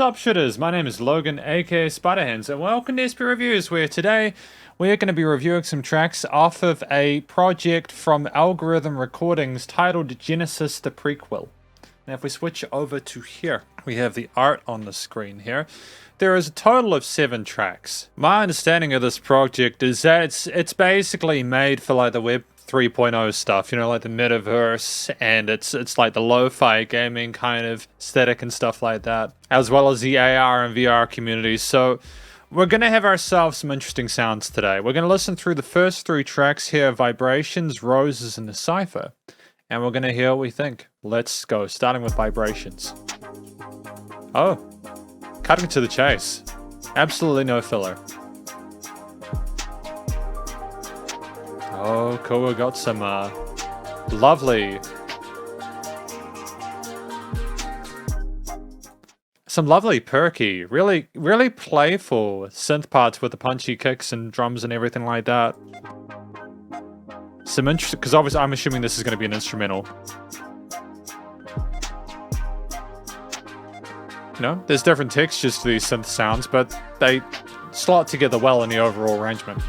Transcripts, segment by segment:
up, shooters? My name is Logan, aka Spyderhandz, and welcome to SP Reviews, where today we're going to be reviewing some tracks off of a project from Algorithm Recordings titled Genesis the Prequel. Now if we switch over to here, we have the art on the screen here. There is a total of 7 tracks. My understanding of this project is that it's basically made for like the Web 3.0 stuff, you know, like the metaverse, and it's like the lo-fi gaming kind of aesthetic and stuff like that, as well as the AR and VR communities. So we're going to have ourselves some interesting sounds today. We're going to listen through the first 3 tracks here, Vibrations, Roses, and The Cipher, and we're going to hear what we think. Let's go, starting with Vibrations. Oh, cutting to the chase. Absolutely no filler. Oh, cool, we got some lovely perky, really playful synth parts with the punchy kicks and drums and everything like that. Some interesting, because obviously I'm assuming this is going to be an instrumental. You know, there's different textures to these synth sounds, but they slot together well in the overall arrangement.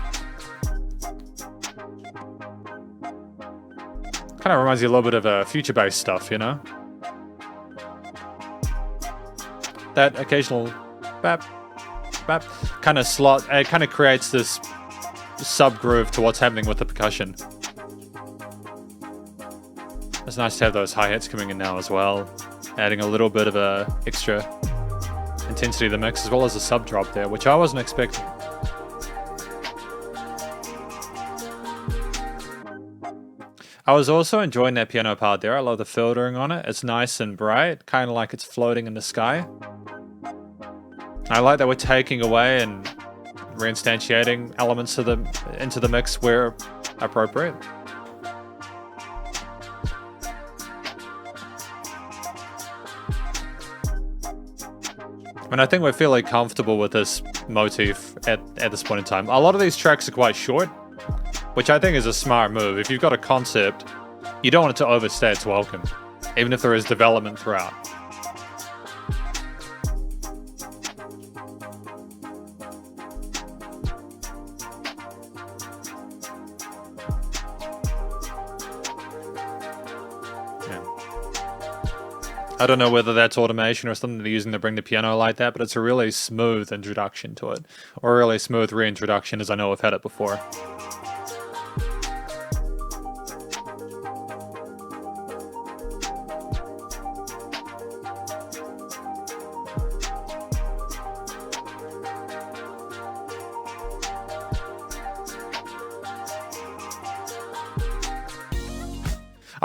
Kind of reminds you a little bit of future-based stuff, you know? That occasional bap, bap kind of slot, it kind of creates this sub-groove to what's happening with the percussion. It's nice to have those hi-hats coming in now as well, adding a little bit of extra intensity to the mix, as well as a sub-drop there, which I wasn't expecting. I was also enjoying that piano part there. I love the filtering on it. It's nice and bright, kind of like it's floating in the sky. I like that we're taking away and reinstantiating elements of into the mix where appropriate. And I think we're fairly comfortable with this motif at this point in time. A lot of these tracks are quite short, which I think is a smart move. If you've got a concept, you don't want it to overstay its welcome, even if there is development throughout. Yeah. I don't know whether that's automation or something they're using to bring the piano like that, but it's a really smooth introduction to it, or a really smooth reintroduction, as I know I've had it before.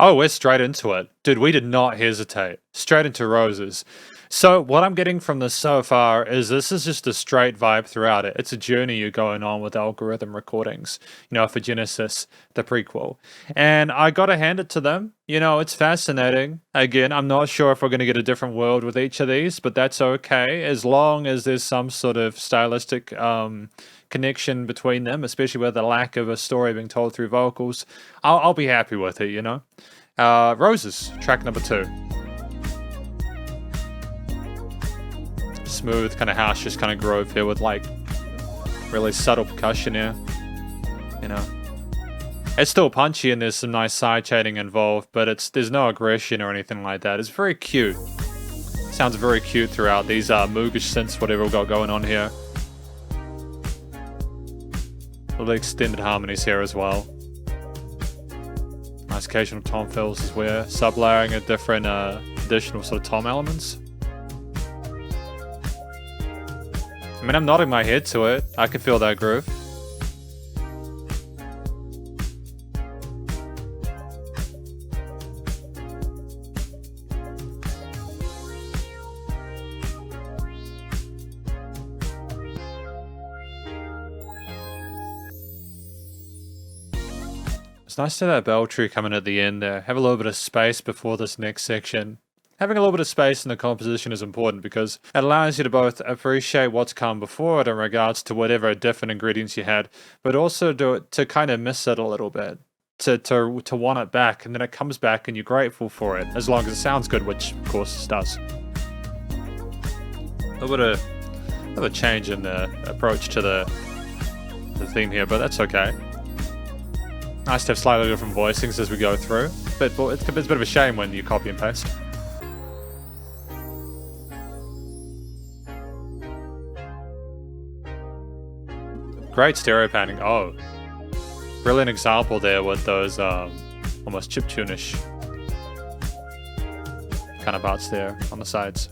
Oh, we're straight into it. Dude, we did not hesitate. Straight into Roses. So what I'm getting from this so far is this is just a straight vibe throughout it. It's a journey you're going on with Algorithm Recordings, you know, for Genesis the Prequel. And I gotta hand it to them. You know, it's fascinating. Again, I'm not sure if we're going to get a different world with each of these, but that's okay, as long as there's some sort of stylistic connection between them, especially with the lack of a story being told through vocals. I'll be happy with it, you know? Roses, track number 2. Smooth, kind of house, just kind of groove here with like really subtle percussion here, you know? It's still punchy and there's some nice side shading involved, but there's no aggression or anything like that. It's very cute. Sounds very cute throughout. These Moogish synths, whatever we've got going on here. Little extended harmonies here as well. Nice occasional tom fills as we're sub-layering a different additional sort of tom elements. I mean, I'm nodding my head to it. I can feel that groove. It's nice to have that bell tree coming at the end there. Have a little bit of space before this next section. Having a little bit of space in the composition is important because it allows you to both appreciate what's come before it in regards to whatever different ingredients you had, but also to kind of miss it a little bit. to want it back, and then it comes back and you're grateful for it, as long as it sounds good, which of course it does. A little bit of a change in the approach to the theme here, but that's okay. Nice to have slightly different voicings as we go through, but it's a bit of a shame when you copy and paste. Great stereo panning. Oh, brilliant example there with those almost chiptune-ish kind of parts there on the sides.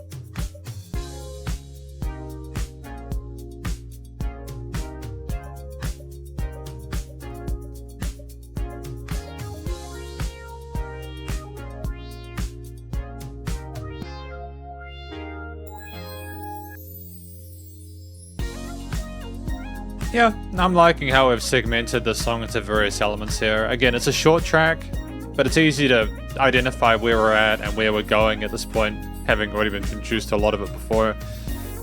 Yeah, I'm liking how we've segmented the song into various elements here. Again, it's a short track, but it's easy to identify where we're at and where we're going at this point, having already been introduced to a lot of it before.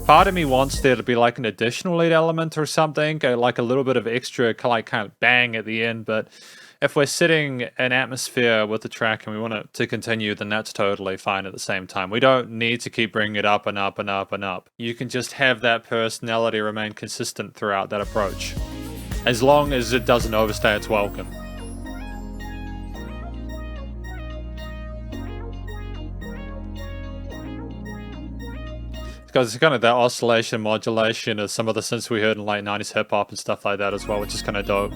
Part of me wants there to be like an additional lead element or something, like a little bit of extra like kind of bang at the end, but if we're setting an atmosphere with the track and we want it to continue, then that's totally fine at the same time. We don't need to keep bringing it up and up and up and up. You can just have that personality remain consistent throughout that approach, as long as it doesn't overstay its welcome. Because it's kind of that oscillation modulation of some of the synths we heard in late 90s hip-hop and stuff like that as well, which is kind of dope.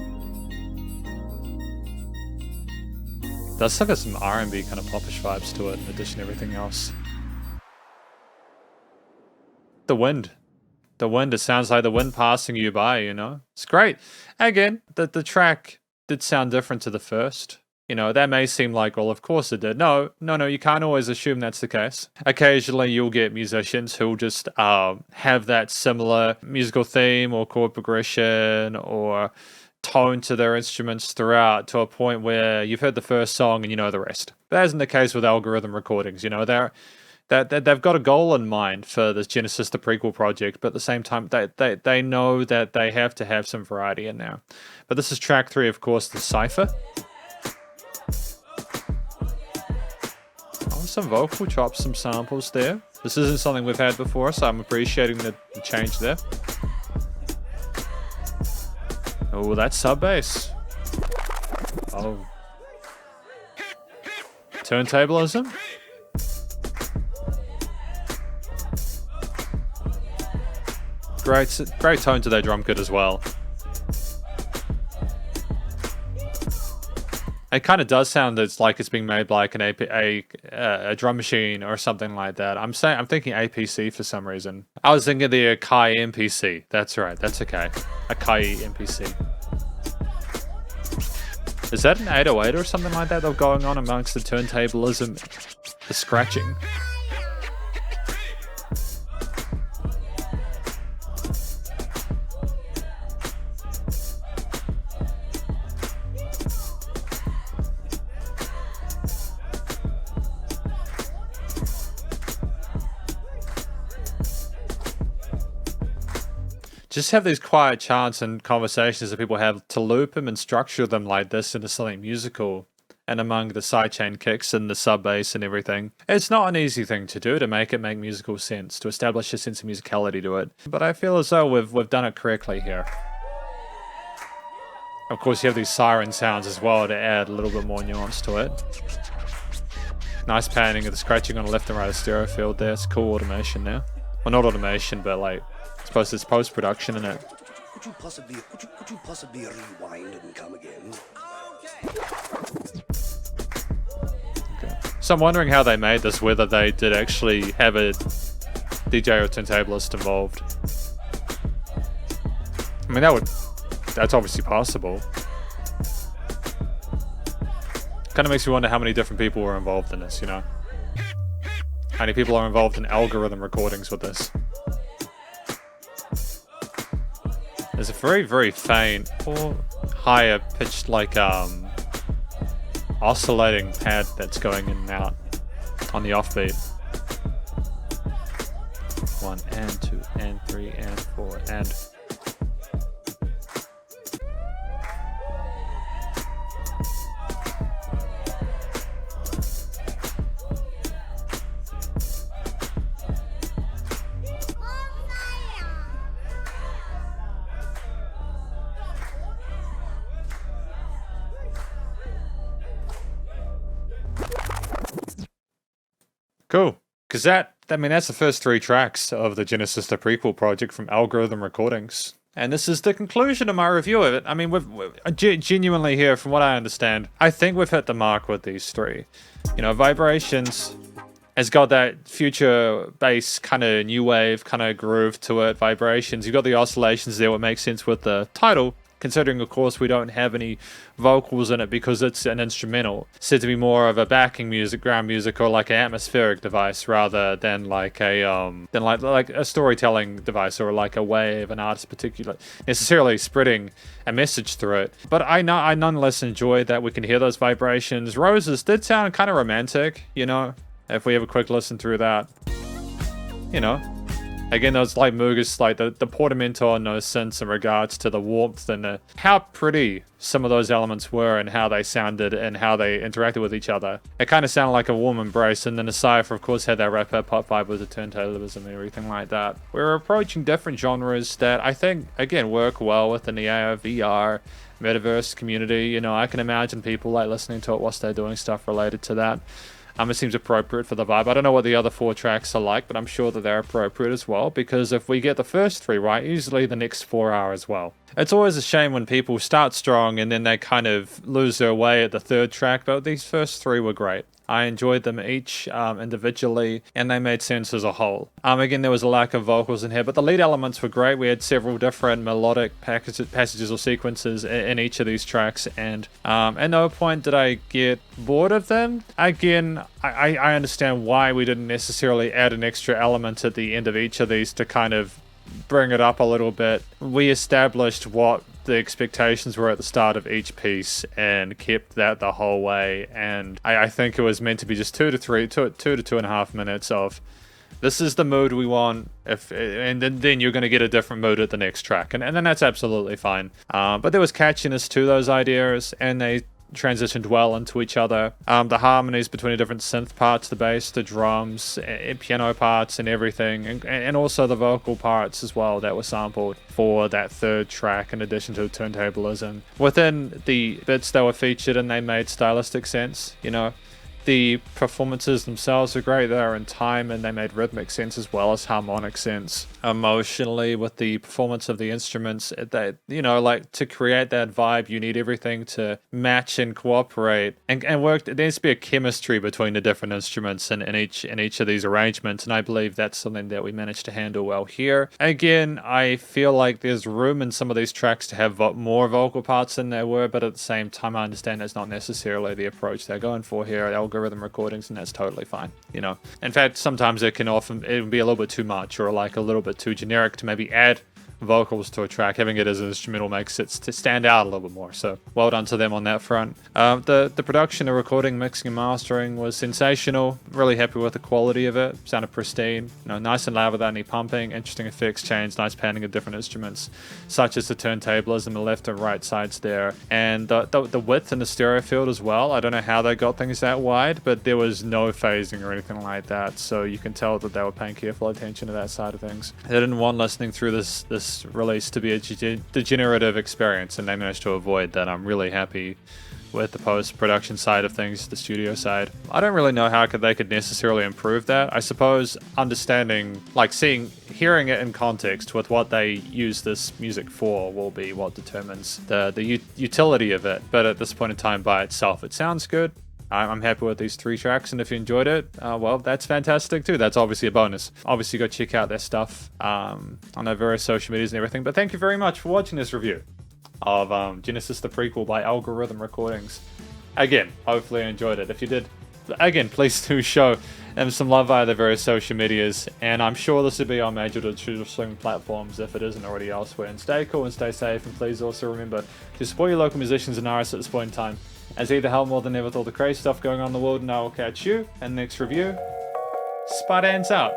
Does have some R&B kind of popish vibes to it, in addition to everything else. The wind. The wind, it sounds like the wind passing you by, you know? It's great. Again, the track did sound different to the first. You know, that may seem like, well, of course it did. No, you can't always assume that's the case. Occasionally, you'll get musicians who'll just have that similar musical theme or chord progression or tone to their instruments throughout to a point where you've heard the first song and you know the rest. That isn't the case with algorithm recordings. You know, they've got a goal in mind for this Genesis the Prequel project, but at the same time, they know that they have to have some variety in there. But this is track 3, of course, the Cypher. Oh, some vocal chops, some samples there. This isn't something we've had before, so I'm appreciating the change there. Oh, that's sub bass. Oh. Turntablism? Great tone to their drum kit as well. It kind of does sound like it's being made by like a drum machine or something like that. I'm thinking APC for some reason. I was thinking the Akai MPC. That's right. That's okay. Akai MPC. Is that an 808 or something like that going on amongst the turntablism, the scratching? Just have these quiet chants and conversations that people have to loop them and structure them like this into something musical. And among the sidechain kicks and the sub bass and everything, it's not an easy thing to do to make it make musical sense, to establish a sense of musicality to it. But I feel as though we've done it correctly here. Of course, you have these siren sounds as well to add a little bit more nuance to it. Nice panning of the scratching on the left and right of stereo field there. It's cool automation there. Well, not automation, but like, I suppose it's post-production in it. Could you possibly rewind and come again? Okay. So I'm wondering how they made this, whether they did actually have a DJ or turntablist involved. I mean, that's obviously possible. Kind of makes me wonder how many different people were involved in this, you know? How many people are involved in algorithm recordings with this? There's a very, very faint or higher pitched, like, oscillating pad that's going in and out on the offbeat. 1 and 2 and 3 and 4 and... Cool. Because that's the first 3 tracks of the Genesis the Prequel project from Algorithm Recordings. And this is the conclusion of my review of it. I mean, we're genuinely here, from what I understand, I think we've hit the mark with these 3. You know, Vibrations has got that future bass kind of new wave kind of groove to it. Vibrations, you've got the oscillations there, what makes sense with the title, considering of course we don't have any vocals in it because it's an instrumental. It's said to be more of a backing music, ground music, or like an atmospheric device rather than like a like a storytelling device or like a wave, an artist particular necessarily spreading a message through it. But I nonetheless enjoy that we can hear those vibrations. Roses did sound kind of romantic, you know, if we have a quick listen through that. You know, again, those like Moogas, like the portamento and no sense in regards to the warmth and how pretty some of those elements were and how they sounded and how they interacted with each other. It kind of sounded like a warm embrace, and then the Cypher, of course, had that rap pop vibe with the turntablism and everything like that. We're approaching different genres that I think, again, work well within the AR, VR, metaverse community. You know, I can imagine people like listening to it whilst they're doing stuff related to that. It seems appropriate for the vibe. I don't know what the other 4 tracks are like, but I'm sure that they're appropriate as well, because if we get the first 3 right, usually the next 4 are as well. It's always a shame when people start strong and then they kind of lose their way at the 3rd track, but these first 3 were great. I enjoyed them each individually, and they made sense as a whole. Again, there was a lack of vocals in here, but the lead elements were great. We had several different melodic passages or sequences in each of these tracks, and at no point did I get bored of them. Again, I understand why we didn't necessarily add an extra element at the end of each of these to kind of bring it up a little bit. We established what the expectations were at the start of each piece and kept that the whole way, and I think it was meant to be just 2 to 2.5 minutes of this is the mood we want, and then you're going to get a different mood at the next track, and then that's absolutely fine. But there was catchiness to those ideas, and they transitioned well into each other. The harmonies between the different synth parts, the bass, the drums, piano parts and everything, and also the vocal parts as well that were sampled for that 3rd track, in addition to the turntablism. Within the bits that were featured, and they made stylistic sense, you know. The performances themselves are great. They are in time, and they made rhythmic sense as well as harmonic sense. Emotionally, with the performance of the instruments, they, you know, like to create that vibe, you need everything to match and cooperate and work. There needs to be a chemistry between the different instruments in each of these arrangements, and I believe that's something that we managed to handle well here. Again, I feel like there's room in some of these tracks to have more vocal parts than there were, but at the same time, I understand that's not necessarily the approach they're going for here at Algorithm Recordings, and that's totally fine, you know. In fact, sometimes it would be a little bit too much, or like a little bit too generic to maybe add vocals to a track. Having it as an instrumental makes it to stand out a little bit more, so well done to them on that front. The production, the recording, mixing and mastering was sensational. Really happy with the quality of it. Sounded pristine, you know, nice and loud without any pumping, interesting effects change, nice panning of different instruments such as the turntablism, the left and right sides there, and the width in the stereo field as well. I don't know how they got things that wide, but there was no phasing or anything like that, so you can tell that they were paying careful attention to that side of things. They didn't want listening through this release to be a degenerative experience, and they managed to avoid that. I'm really happy with the post-production side of things, the studio side. I don't really know how they could necessarily improve that. I suppose understanding, like hearing it in context with what they use this music for will be what determines the utility of it. But at this point in time, by itself, it sounds good. I'm happy with these 3 tracks, and if you enjoyed it, well, that's fantastic too. That's obviously a bonus. Obviously, go check out their stuff on their various social medias and everything. But thank you very much for watching this review of Genesis the Prequel by Algorithm Recordings. Again, hopefully you enjoyed it. If you did, again, please do show them some love via their various social medias, and I'm sure this will be on major digital streaming platforms if it isn't already elsewhere. And stay cool and stay safe, and please also remember to support your local musicians and artists at this point in time, as either hell more than ever with all the crazy stuff going on in the world, and I will catch you in the next review. Spyderhandz out.